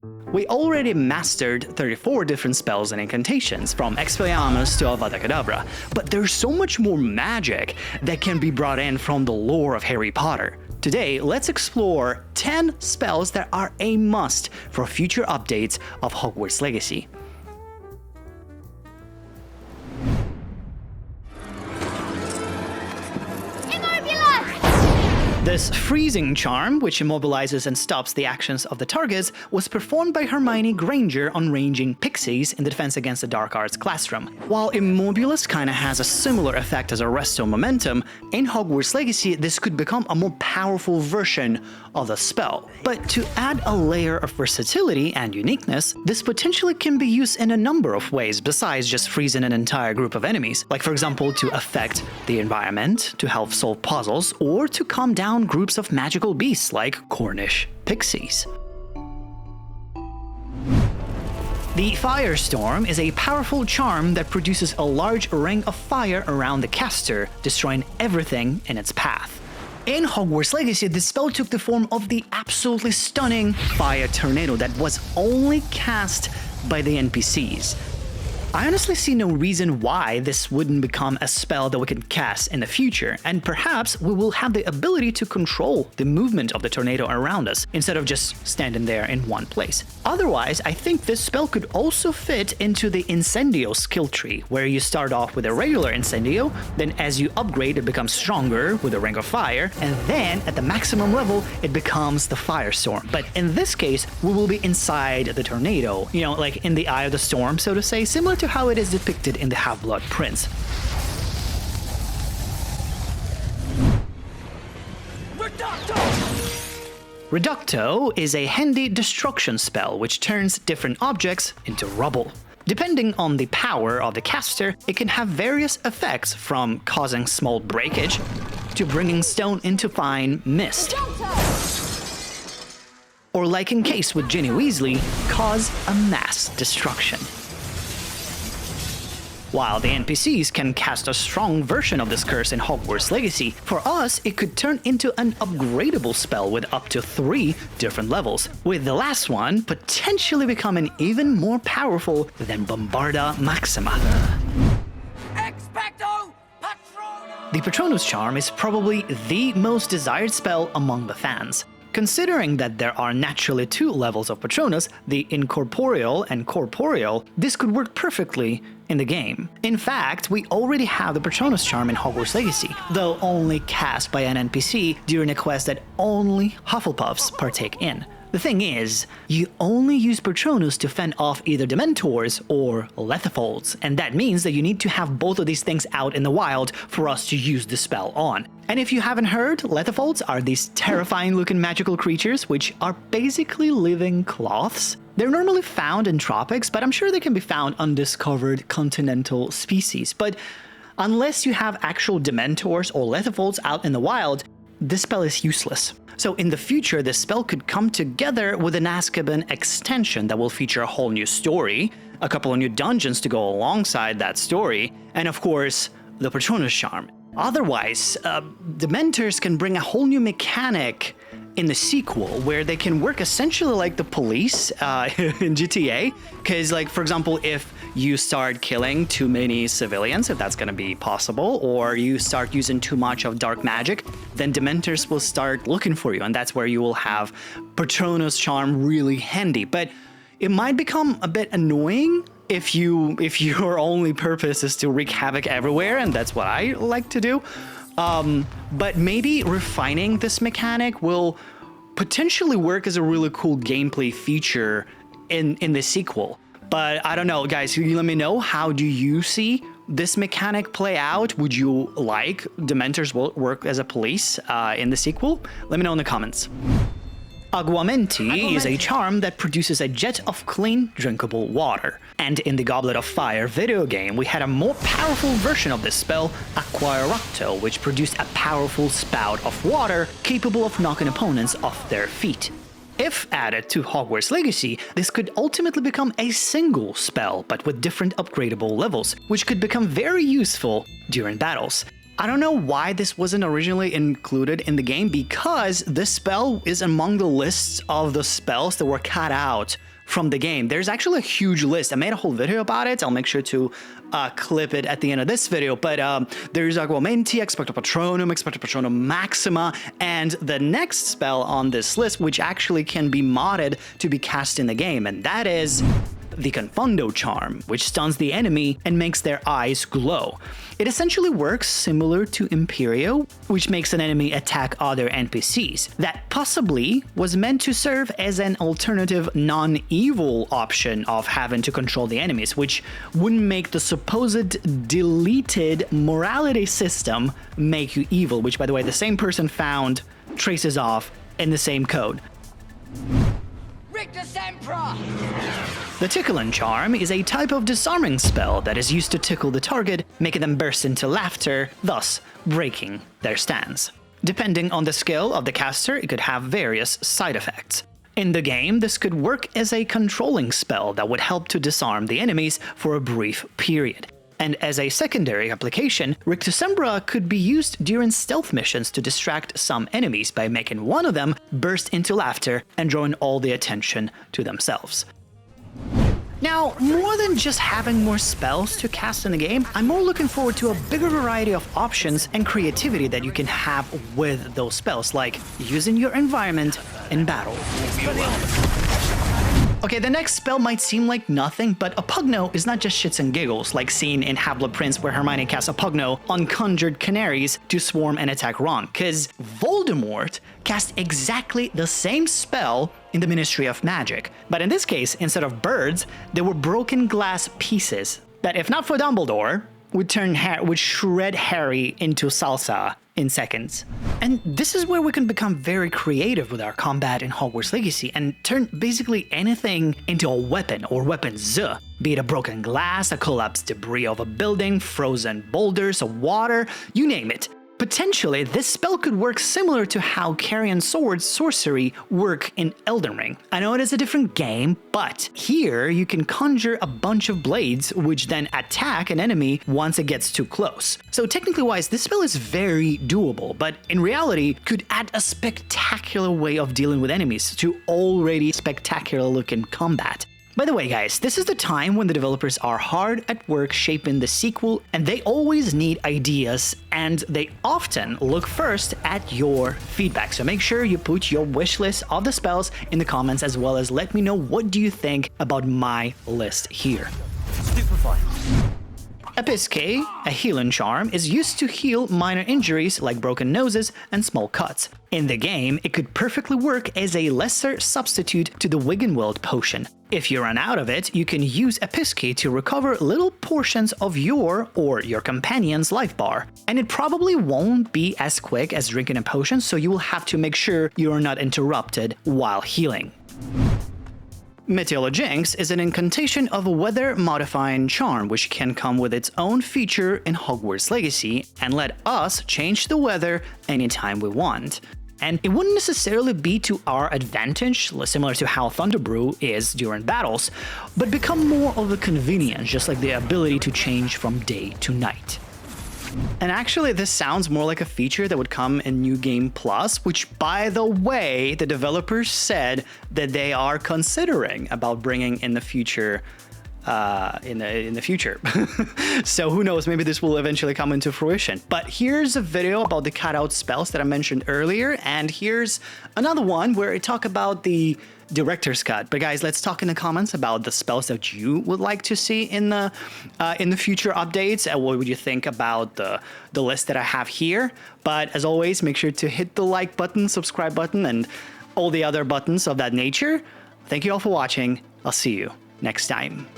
We already mastered 34 different spells and incantations, from Expelliarmus to Avada Kedavra, but there's so much more magic that can be brought in from the lore of Harry Potter. Today, let's explore 10 spells that are a must for future updates of Hogwarts Legacy. This freezing charm, which immobilizes and stops the actions of the targets, was performed by Hermione Granger on ranging pixies in the Defense Against the Dark Arts classroom. While Immobulus kinda has a similar effect as Arresto Momentum, in Hogwarts Legacy this could become a more powerful version of the spell. But to add a layer of versatility and uniqueness, this potentially can be used in a number of ways besides just freezing an entire group of enemies, like for example to affect the environment, to help solve puzzles, or to calm down groups of magical beasts like Cornish pixies. The Firestorm is a powerful charm that produces a large ring of fire around the caster, destroying everything in its path. In Hogwarts Legacy, this spell took the form of the absolutely stunning Fire Tornado that was only cast by the NPCs. I honestly see no reason why this wouldn't become a spell that we can cast in the future, and perhaps we will have the ability to control the movement of the tornado around us instead of just standing there in one place. Otherwise, I think this spell could also fit into the Incendio skill tree, where you start off with a regular Incendio, then as you upgrade it becomes stronger with a Ring of Fire, and then at the maximum level it becomes the Firestorm. But in this case, we will be inside the tornado, you know, like in the eye of the storm, so to say, similar to how it is depicted in the Half-Blood Prince. Reducto is a handy destruction spell which turns different objects into rubble. Depending on the power of the caster, it can have various effects, from causing small breakage to bringing stone into fine mist. Or, like in case with Ginny Weasley, cause a mass destruction. While the NPCs can cast a strong version of this curse in Hogwarts Legacy, for us it could turn into an upgradable spell with up to 3 different levels, with the last one potentially becoming even more powerful than Bombarda Maxima. Expecto Patrono! The Patronus charm is probably the most desired spell among the fans. Considering that there are naturally 2 levels of Patronus, the incorporeal and corporeal, this could work perfectly in the game. In fact, we already have the Patronus charm in Hogwarts Legacy, though only cast by an NPC during a quest that only Hufflepuffs partake in. The thing is, you only use Patronus to fend off either Dementors or Lethifolds, and that means that you need to have both of these things out in the wild for us to use the spell on. And if you haven't heard, Lethifolds are these terrifying looking magical creatures which are basically living cloths. They're normally found in tropics, but I'm sure they can be found undiscovered continental species. But unless you have actual Dementors or Lethifolds out in the wild, this spell is useless. So in the future, this spell could come together with an Azkaban extension that will feature a whole new story, a couple of new dungeons to go alongside that story, and of course, the Patronus charm. Otherwise, Dementors can bring a whole new mechanic in the sequel where they can work essentially like the police in GTA. Because, like, for example, if you start killing too many civilians, if that's going to be possible, or you start using too much of dark magic, then Dementors will start looking for you, and that's where you will have Patronus charm really handy. But it might become a bit annoying if your only purpose is to wreak havoc everywhere, and that's what I like to do. But maybe refining this mechanic will potentially work as a really cool gameplay feature in the sequel. But I don't know, guys, you let me know, how do you see this mechanic play out? Would you like Dementors will work as a police in the sequel? Let me know in the comments. Aguamenti is a charm that produces a jet of clean, drinkable water. And in the Goblet of Fire video game, we had a more powerful version of this spell, Reducto, which produced a powerful spout of water capable of knocking opponents off their feet. If added to Hogwarts Legacy, this could ultimately become a single spell, but with different upgradable levels, which could become very useful during battles. I don't know why this wasn't originally included in the game, because this spell is among the lists of the spells that were cut out from the game. There's actually a huge list. I made a whole video about it. I'll make sure to clip it at the end of this video. But there's Aguamenti, Expecto Patronum, Expecto Patronum Maxima, and the next spell on this list, which actually can be modded to be cast in the game, and that is the Confundo Charm, which stuns the enemy and makes their eyes glow. It essentially works similar to Imperio, which makes an enemy attack other NPCs. That possibly was meant to serve as an alternative non-evil option of having to control the enemies, which wouldn't make the supposed deleted morality system make you evil, which, by the way, the same person found traces of in the same code. The Tickling Charm is a type of disarming spell that is used to tickle the target, making them burst into laughter, thus breaking their stance. Depending on the skill of the caster, it could have various side effects. In the game, this could work as a controlling spell that would help to disarm the enemies for a brief period. And as a secondary application, Rictusembra could be used during stealth missions to distract some enemies by making one of them burst into laughter and drawing all the attention to themselves. Now, more than just having more spells to cast in the game, I'm more looking forward to a bigger variety of options and creativity that you can have with those spells, like using your environment in battle. Okay, the next spell might seem like nothing, but a Pugno is not just shits and giggles, like seen in Half-Blood Prince where Hermione casts a Pugno on conjured canaries to swarm and attack Ron, because Voldemort cast exactly the same spell in the Ministry of Magic. But in this case, instead of birds, they were broken glass pieces that, if not for Dumbledore, would shred Harry into salsa in seconds. And this is where we can become very creative with our combat in Hogwarts Legacy and turn basically anything into a weapon or weapons, be it a broken glass, a collapsed debris of a building, frozen boulders of water, you name it. Potentially, this spell could work similar to how Carrion Sword's sorcery work in Elden Ring. I know it is a different game, but here you can conjure a bunch of blades which then attack an enemy once it gets too close. So technically wise, this spell is very doable, but in reality could add a spectacular way of dealing with enemies to already spectacular looking combat. By the way, guys, this is the time when the developers are hard at work shaping the sequel, and they always need ideas, and they often look first at your feedback. So make sure you put your wish list of the spells in the comments, as well as let me know what do you think about my list here. Stupefy. Episke, a healing charm, is used to heal minor injuries like broken noses and small cuts. In the game, it could perfectly work as a lesser substitute to the Wiggenweld potion. If you run out of it, you can use Episke to recover little portions of your or your companion's life bar. And it probably won't be as quick as drinking a potion, so you will have to make sure you are not interrupted while healing. Meteor Jinx is an incantation of a weather-modifying charm which can come with its own feature in Hogwarts Legacy and let us change the weather anytime we want. And it wouldn't necessarily be to our advantage, similar to how Thunderbrew is during battles, but become more of a convenience, just like the ability to change from day to night. And actually, this sounds more like a feature that would come in New Game Plus, which, by the way, the developers said that they are considering about bringing in the future. In the future. So who knows, maybe this will eventually come into fruition. But here's a video about the cutout spells that I mentioned earlier, and here's another one where I talk about the director's cut. But guys, let's talk in the comments about the spells that you would like to see in the future updates, and what would you think about the list that I have here. But as always, make sure to hit the like button, subscribe button, and all the other buttons of that nature. Thank you all for watching. I'll see you next time.